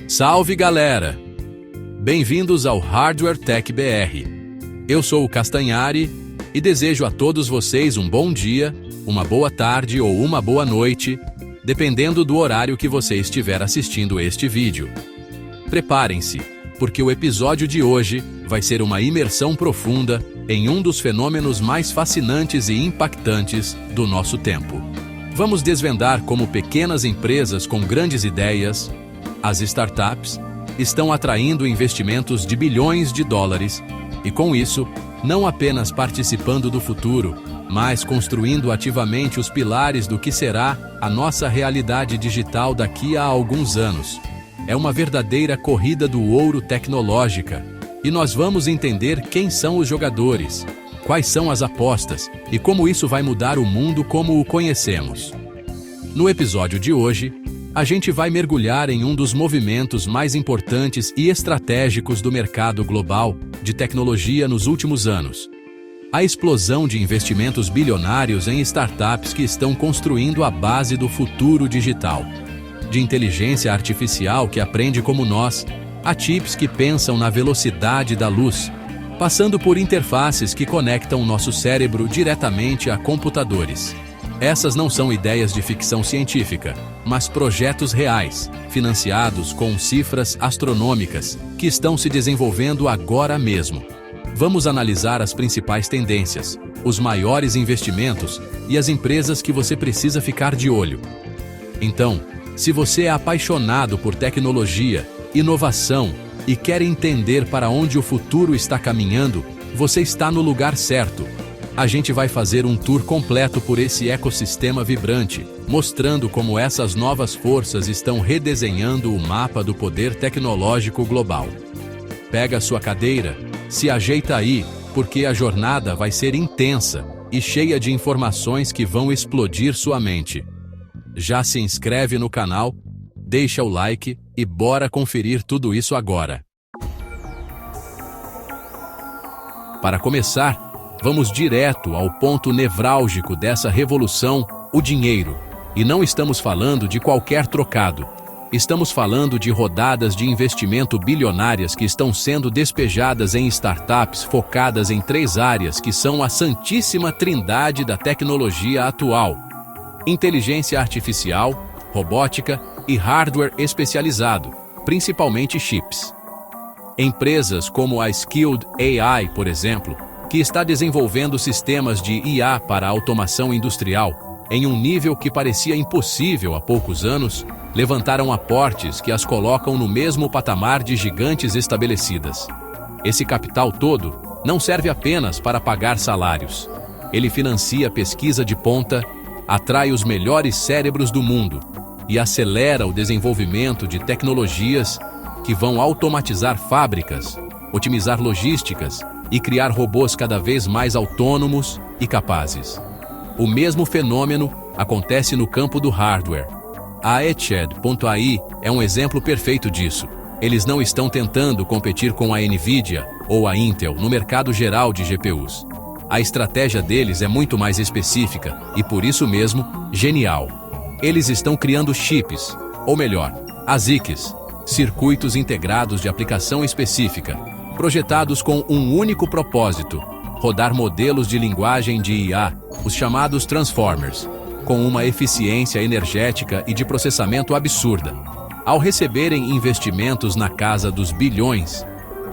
Salve galera! Bem-vindos ao Hardware Tech BR. Eu sou o Castanhari e desejo a todos vocês um bom dia, uma boa tarde ou uma boa noite, dependendo do horário que você estiver assistindo este vídeo. Preparem-se, porque o episódio de hoje vai ser uma imersão profunda em um dos fenômenos mais fascinantes e impactantes do nosso tempo. Vamos desvendar como pequenas empresas com grandes ideias, as startups, estão atraindo investimentos de bilhões de dólares e, com isso, não apenas participando do futuro, mas construindo ativamente os pilares do que será a nossa realidade digital daqui a alguns anos. É uma verdadeira corrida do ouro tecnológica, e nós vamos entender quem são os jogadores, quais são as apostas e como isso vai mudar o mundo como o conhecemos. No episódio de hoje, a gente vai mergulhar em um dos movimentos mais importantes e estratégicos do mercado global de tecnologia nos últimos anos. A explosão de investimentos bilionários em startups que estão construindo a base do futuro digital. De inteligência artificial que aprende como nós, a chips que pensam na velocidade da luz, passando por interfaces que conectam nosso cérebro diretamente a computadores. Essas não são ideias de ficção científica, mas projetos reais, financiados com cifras astronômicas, que estão se desenvolvendo agora mesmo. Vamos analisar as principais tendências, os maiores investimentos e as empresas que você precisa ficar de olho. Então, se você é apaixonado por tecnologia, inovação e quer entender para onde o futuro está caminhando, você está no lugar certo. A gente vai fazer um tour completo por esse ecossistema vibrante, mostrando como essas novas forças estão redesenhando o mapa do poder tecnológico global. Pega a sua cadeira, se ajeita aí, porque a jornada vai ser intensa e cheia de informações que vão explodir sua mente. Já se inscreve no canal, deixa o like e bora conferir tudo isso agora. Para começar, vamos direto ao ponto nevrálgico dessa revolução, o dinheiro. E não estamos falando de qualquer trocado. Estamos falando de rodadas de investimento bilionárias que estão sendo despejadas em startups focadas em 3 áreas que são a santíssima trindade da tecnologia atual: inteligência artificial, robótica e hardware especializado, principalmente chips. Empresas como a Skilled AI, por exemplo, que está desenvolvendo sistemas de IA para automação industrial, em um nível que parecia impossível há poucos anos, levantaram aportes que as colocam no mesmo patamar de gigantes estabelecidas. Esse capital todo não serve apenas para pagar salários. Ele financia pesquisa de ponta, atrai os melhores cérebros do mundo e acelera o desenvolvimento de tecnologias que vão automatizar fábricas, otimizar logísticas e criar robôs cada vez mais autônomos e capazes. O mesmo fenômeno acontece no campo do hardware. A Etched.ai é um exemplo perfeito disso. Eles não estão tentando competir com a Nvidia ou a Intel no mercado geral de GPUs. A estratégia deles é muito mais específica e, por isso mesmo, genial. Eles estão criando chips, ou melhor, ASICs, circuitos integrados de aplicação específica, projetados com um único propósito: rodar modelos de linguagem de IA, os chamados Transformers, com uma eficiência energética e de processamento absurda. Ao receberem investimentos na casa dos bilhões,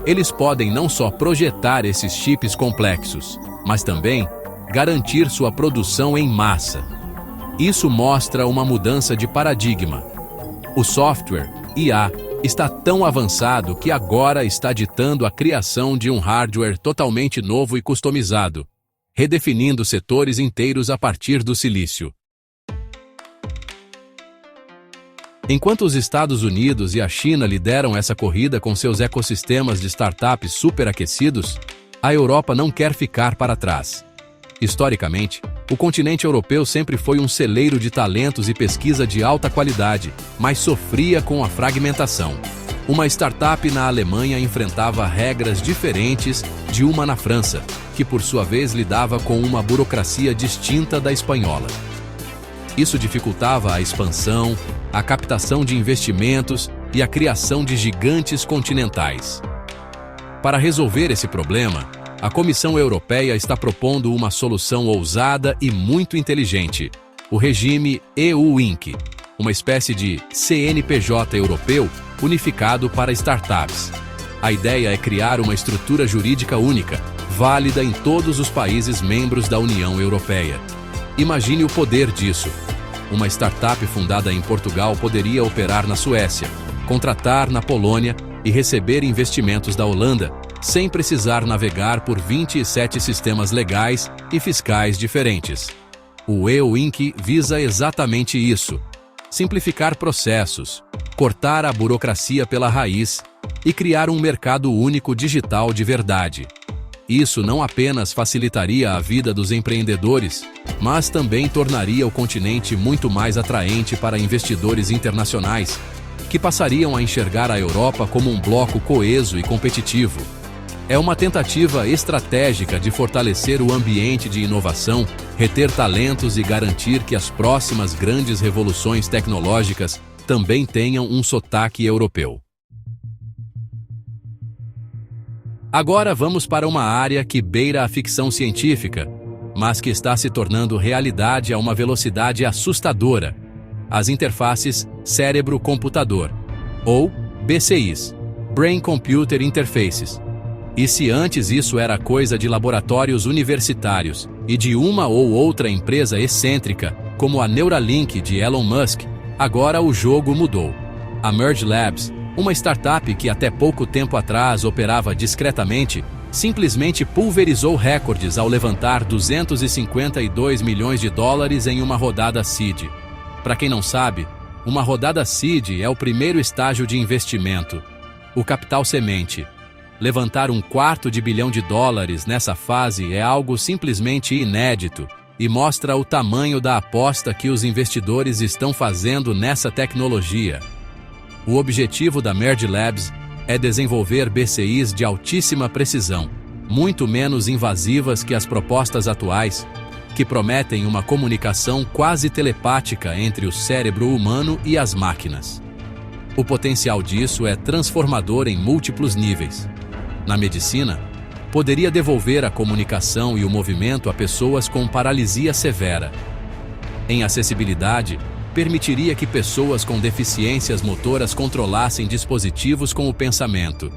eles podem não só projetar esses chips complexos, mas também garantir sua produção em massa. Isso mostra uma mudança de paradigma. O software, IA, está tão avançado que agora está ditando a criação de um hardware totalmente novo e customizado, redefinindo setores inteiros a partir do silício. Enquanto os Estados Unidos e a China lideram essa corrida com seus ecossistemas de startups superaquecidos, a Europa não quer ficar para trás. Historicamente, o continente europeu sempre foi um celeiro de talentos e pesquisa de alta qualidade, mas sofria com a fragmentação. Uma startup na Alemanha enfrentava regras diferentes de uma na França, que por sua vez lidava com uma burocracia distinta da espanhola. Isso dificultava a expansão, a captação de investimentos e a criação de gigantes continentais. Para resolver esse problema, a Comissão Europeia está propondo uma solução ousada e muito inteligente, o regime EU Inc., uma espécie de CNPJ europeu unificado para startups. A ideia é criar uma estrutura jurídica única, válida em todos os países membros da União Europeia. Imagine o poder disso. Uma startup fundada em Portugal poderia operar na Suécia, contratar na Polônia e receber investimentos da Holanda, sem precisar navegar por 27 sistemas legais e fiscais diferentes. O EU Inc. visa exatamente isso: simplificar processos, cortar a burocracia pela raiz e criar um mercado único digital de verdade. Isso não apenas facilitaria a vida dos empreendedores, mas também tornaria o continente muito mais atraente para investidores internacionais, que passariam a enxergar a Europa como um bloco coeso e competitivo. É uma tentativa estratégica de fortalecer o ambiente de inovação, reter talentos e garantir que as próximas grandes revoluções tecnológicas também tenham um sotaque europeu. Agora vamos para uma área que beira a ficção científica, mas que está se tornando realidade a uma velocidade assustadora: as interfaces cérebro-computador, ou BCIs, Brain Computer Interfaces. E se antes isso era coisa de laboratórios universitários e de uma ou outra empresa excêntrica, como a Neuralink de Elon Musk, agora o jogo mudou. A Merge Labs, uma startup que até pouco tempo atrás operava discretamente, simplesmente pulverizou recordes ao levantar 252 milhões de dólares em uma rodada seed. Para quem não sabe, uma rodada seed é o primeiro estágio de investimento, o capital semente. Levantar $250 bilhão nessa fase é algo simplesmente inédito e mostra o tamanho da aposta que os investidores estão fazendo nessa tecnologia. O objetivo da Merge Labs é desenvolver BCIs de altíssima precisão, muito menos invasivas que as propostas atuais, que prometem uma comunicação quase telepática entre o cérebro humano e as máquinas. O potencial disso é transformador em múltiplos níveis. Na medicina, poderia devolver a comunicação e o movimento a pessoas com paralisia severa. Em acessibilidade, permitiria que pessoas com deficiências motoras controlassem dispositivos com o pensamento.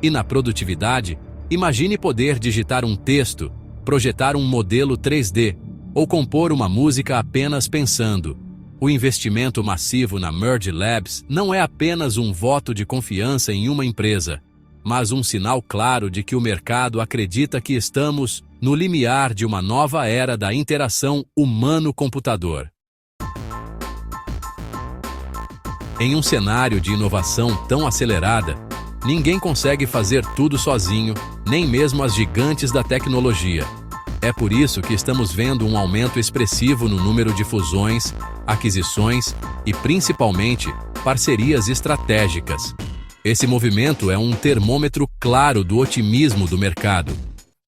E na produtividade, imagine poder digitar um texto, projetar um modelo 3D ou compor uma música apenas pensando. O investimento massivo na Merge Labs não é apenas um voto de confiança em uma empresa, mas um sinal claro de que o mercado acredita que estamos no limiar de uma nova era da interação humano-computador. Em um cenário de inovação tão acelerada, ninguém consegue fazer tudo sozinho, nem mesmo as gigantes da tecnologia. É por isso que estamos vendo um aumento expressivo no número de fusões, aquisições e, principalmente, parcerias estratégicas. Esse movimento é um termômetro claro do otimismo do mercado.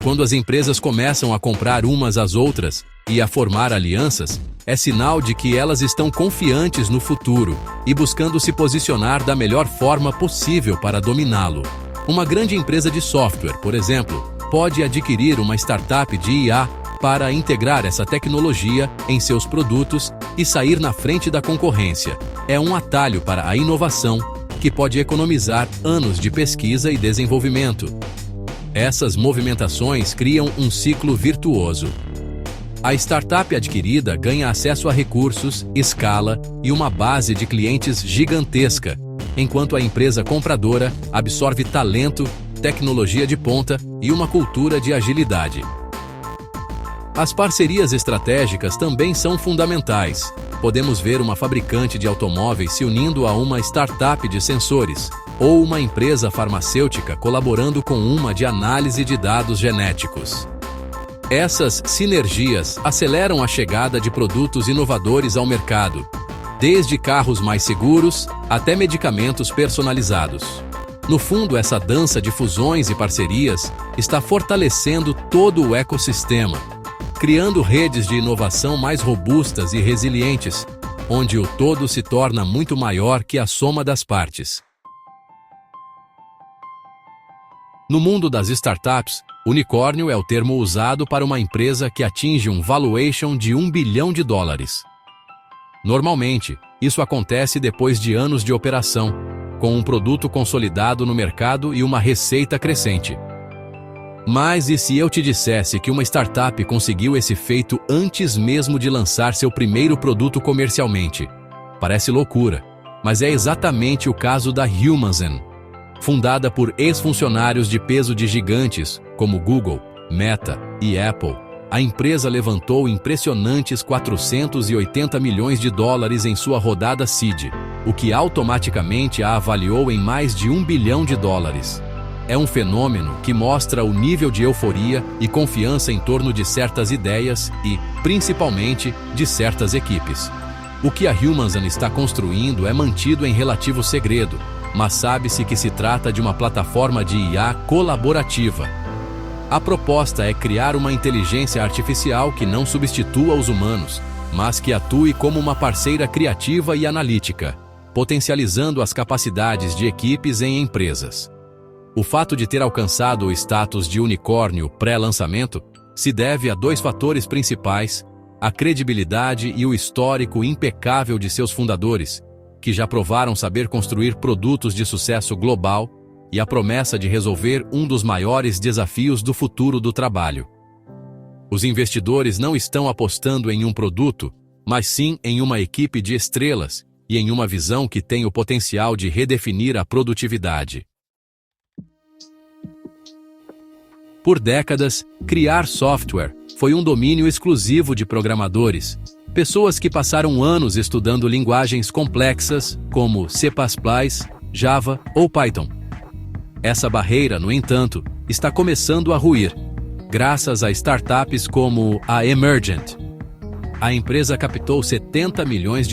Quando as empresas começam a comprar umas às outras e a formar alianças, é sinal de que elas estão confiantes no futuro e buscando se posicionar da melhor forma possível para dominá-lo. Uma grande empresa de software, por exemplo, pode adquirir uma startup de IA para integrar essa tecnologia em seus produtos e sair na frente da concorrência. É um atalho para a inovação que pode economizar anos de pesquisa e desenvolvimento. Essas movimentações criam um ciclo virtuoso. A startup adquirida ganha acesso a recursos, escala e uma base de clientes gigantesca, enquanto a empresa compradora absorve talento, tecnologia de ponta e uma cultura de agilidade. As parcerias estratégicas também são fundamentais. Podemos ver uma fabricante de automóveis se unindo a uma startup de sensores, ou uma empresa farmacêutica colaborando com uma de análise de dados genéticos. Essas sinergias aceleram a chegada de produtos inovadores ao mercado, desde carros mais seguros até medicamentos personalizados. No fundo, essa dança de fusões e parcerias está fortalecendo todo o ecossistema, criando redes de inovação mais robustas e resilientes, onde o todo se torna muito maior que a soma das partes. No mundo das startups, unicórnio é o termo usado para uma empresa que atinge um valuation de $1 bilhão. Normalmente, isso acontece depois de anos de operação, com um produto consolidado no mercado e uma receita crescente. Mas e se eu te dissesse que uma startup conseguiu esse feito antes mesmo de lançar seu primeiro produto comercialmente? Parece loucura, mas é exatamente o caso da Humanzen. Fundada por ex-funcionários de peso de gigantes, como Google, Meta e Apple, a empresa levantou impressionantes $480 milhões em sua rodada seed, o que automaticamente a avaliou em mais de $1 bilhão. É um fenômeno que mostra o nível de euforia e confiança em torno de certas ideias e, principalmente, de certas equipes. O que a Humanzen está construindo é mantido em relativo segredo, mas sabe-se que se trata de uma plataforma de IA colaborativa. A proposta é criar uma inteligência artificial que não substitua os humanos, mas que atue como uma parceira criativa e analítica, potencializando as capacidades de equipes em empresas. O fato de ter alcançado o status de unicórnio pré-lançamento se deve a 2 fatores principais: a credibilidade e o histórico impecável de seus fundadores, que já provaram saber construir produtos de sucesso global, e a promessa de resolver um dos maiores desafios do futuro do trabalho. Os investidores não estão apostando em um produto, mas sim em uma equipe de estrelas e em uma visão que tem o potencial de redefinir a produtividade. Por décadas, criar software foi um domínio exclusivo de programadores, pessoas que passaram anos estudando linguagens complexas como C++, Java ou Python. Essa barreira, no entanto, está começando a ruir, graças a startups como a Emergent. A empresa captou $70 milhões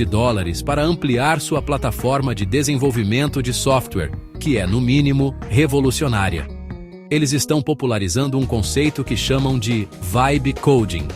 para ampliar sua plataforma de desenvolvimento de software, que é, no mínimo, revolucionária. Eles estão popularizando um conceito que chamam de Vibe Coding.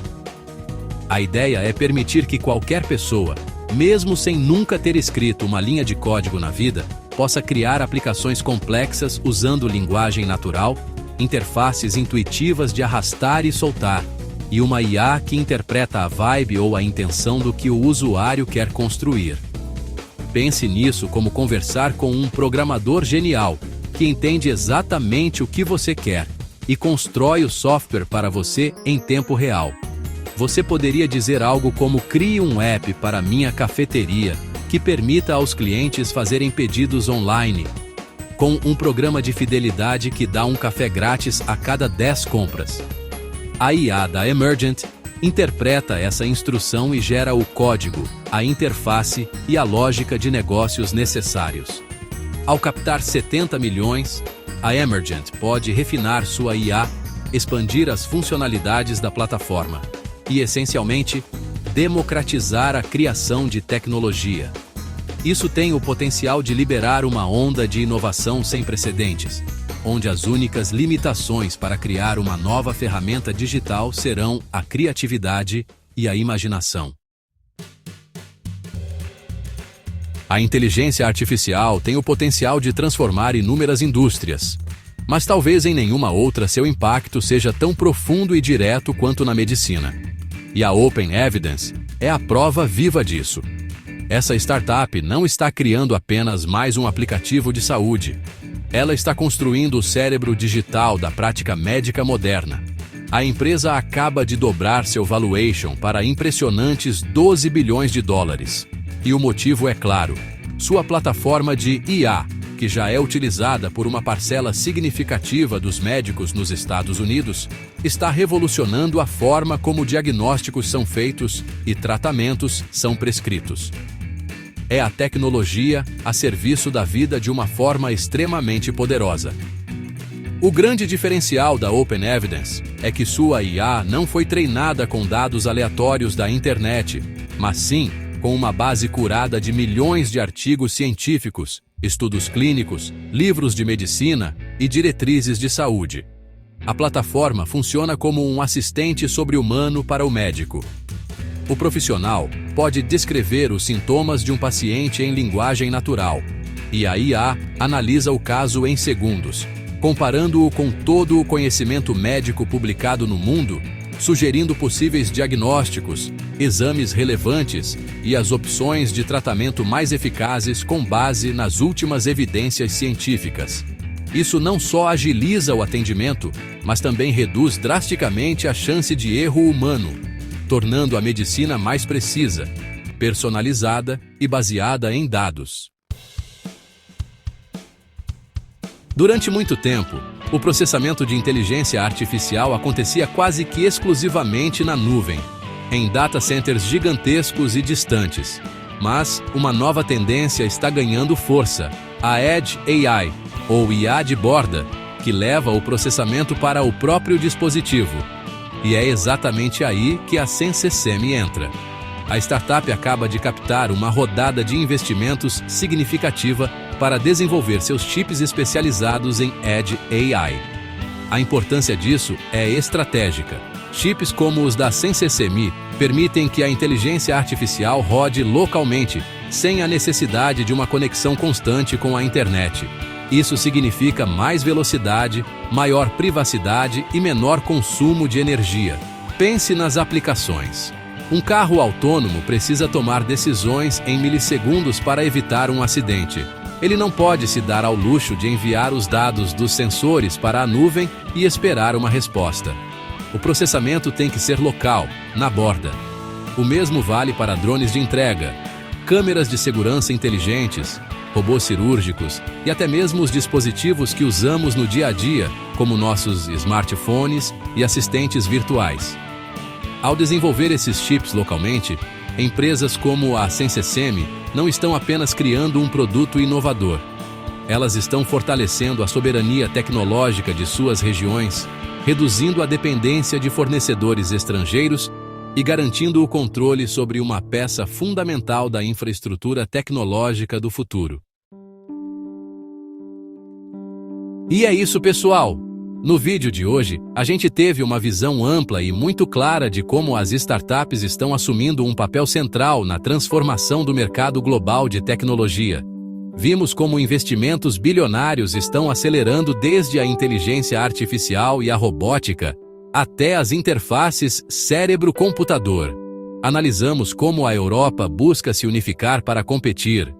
A ideia é permitir que qualquer pessoa, mesmo sem nunca ter escrito uma linha de código na vida, possa criar aplicações complexas usando linguagem natural, interfaces intuitivas de arrastar e soltar, e uma IA que interpreta a vibe ou a intenção do que o usuário quer construir. Pense nisso como conversar com um programador genial, que entende exatamente o que você quer e constrói o software para você em tempo real. Você poderia dizer algo como: crie um app para minha cafeteria que permita aos clientes fazerem pedidos online, com um programa de fidelidade que dá um café grátis a cada 10 compras. A IA da Emergent interpreta essa instrução e gera o código, a interface e a lógica de negócios necessários. Ao captar $70 milhões, a Emergent pode refinar sua IA, expandir as funcionalidades da plataforma e, essencialmente, democratizar a criação de tecnologia. Isso tem o potencial de liberar uma onda de inovação sem precedentes, onde as únicas limitações para criar uma nova ferramenta digital serão a criatividade e a imaginação. A inteligência artificial tem o potencial de transformar inúmeras indústrias, mas talvez em nenhuma outra seu impacto seja tão profundo e direto quanto na medicina. E a Open Evidence é a prova viva disso. Essa startup não está criando apenas mais um aplicativo de saúde. Ela está construindo o cérebro digital da prática médica moderna. A empresa acaba de dobrar seu valuation para impressionantes $12 bilhões. E o motivo é claro: sua plataforma de IA, que já é utilizada por uma parcela significativa dos médicos nos Estados Unidos, está revolucionando a forma como diagnósticos são feitos e tratamentos são prescritos. É a tecnologia a serviço da vida de uma forma extremamente poderosa. O grande diferencial da Open Evidence é que sua IA não foi treinada com dados aleatórios da internet, mas sim com uma base curada de milhões de artigos científicos, estudos clínicos, livros de medicina e diretrizes de saúde. A plataforma funciona como um assistente sobre-humano para o médico. O profissional pode descrever os sintomas de um paciente em linguagem natural, e a IA analisa o caso em segundos, comparando-o com todo o conhecimento médico publicado no mundo, sugerindo possíveis diagnósticos, exames relevantes e as opções de tratamento mais eficazes com base nas últimas evidências científicas. Isso não só agiliza o atendimento, mas também reduz drasticamente a chance de erro humano, tornando a medicina mais precisa, personalizada e baseada em dados. Durante muito tempo, o processamento de inteligência artificial acontecia quase que exclusivamente na nuvem, em data centers gigantescos e distantes. Mas uma nova tendência está ganhando força, a Edge AI, ou IA de borda, que leva o processamento para o próprio dispositivo. E é exatamente aí que a SenseSemi entra. A startup acaba de captar uma rodada de investimentos significativa para desenvolver seus chips especializados em Edge AI. A importância disso é estratégica. Chips como os da SenseSemi permitem que a inteligência artificial rode localmente, sem a necessidade de uma conexão constante com a internet. Isso significa mais velocidade, maior privacidade e menor consumo de energia. Pense nas aplicações. Um carro autônomo precisa tomar decisões em milissegundos para evitar um acidente. Ele não pode se dar ao luxo de enviar os dados dos sensores para a nuvem e esperar uma resposta. O processamento tem que ser local, na borda. O mesmo vale para drones de entrega, câmeras de segurança inteligentes, robôs cirúrgicos e até mesmo os dispositivos que usamos no dia a dia, como nossos smartphones e assistentes virtuais. Ao desenvolver esses chips localmente, empresas como a SenseSemi não estão apenas criando um produto inovador. Elas estão fortalecendo a soberania tecnológica de suas regiões, reduzindo a dependência de fornecedores estrangeiros e garantindo o controle sobre uma peça fundamental da infraestrutura tecnológica do futuro. E é isso, pessoal! No vídeo de hoje, a gente teve uma visão ampla e muito clara de como as startups estão assumindo um papel central na transformação do mercado global de tecnologia. Vimos como investimentos bilionários estão acelerando desde a inteligência artificial e a robótica, até as interfaces cérebro-computador. Analisamos como a Europa busca se unificar para competir,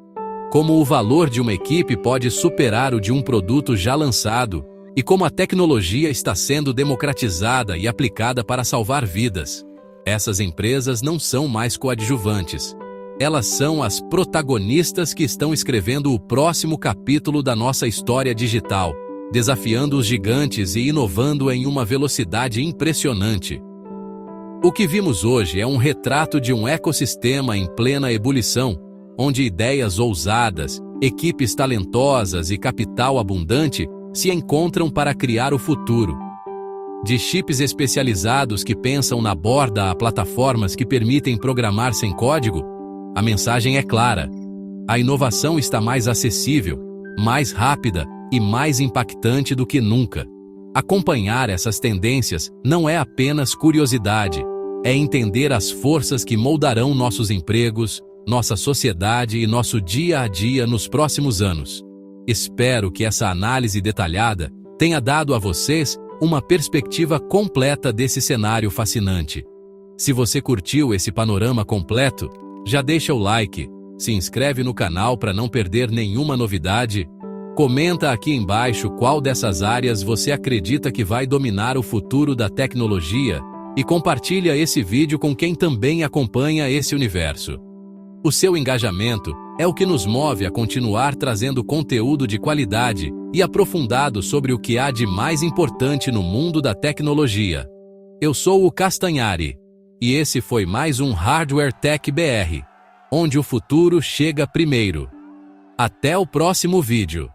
como o valor de uma equipe pode superar o de um produto já lançado, e como a tecnologia está sendo democratizada e aplicada para salvar vidas. Essas empresas não são mais coadjuvantes. Elas são as protagonistas que estão escrevendo o próximo capítulo da nossa história digital, desafiando os gigantes e inovando em uma velocidade impressionante. O que vimos hoje é um retrato de um ecossistema em plena ebulição, onde ideias ousadas, equipes talentosas e capital abundante se encontram para criar o futuro. De chips especializados que pensam na borda a plataformas que permitem programar sem código, a mensagem é clara. A inovação está mais acessível, mais rápida e mais impactante do que nunca. Acompanhar essas tendências não é apenas curiosidade, é entender as forças que moldarão nossos empregos, nossa sociedade e nosso dia a dia nos próximos anos. Espero que essa análise detalhada tenha dado a vocês uma perspectiva completa desse cenário fascinante. Se você curtiu esse panorama completo, já deixa o like, se inscreve no canal para não perder nenhuma novidade, comenta aqui embaixo qual dessas áreas você acredita que vai dominar o futuro da tecnologia e compartilha esse vídeo com quem também acompanha esse universo. O seu engajamento é o que nos move a continuar trazendo conteúdo de qualidade e aprofundado sobre o que há de mais importante no mundo da tecnologia. Eu sou o Castanhari, e esse foi mais um Hardware Tech BR, onde o futuro chega primeiro. Até o próximo vídeo.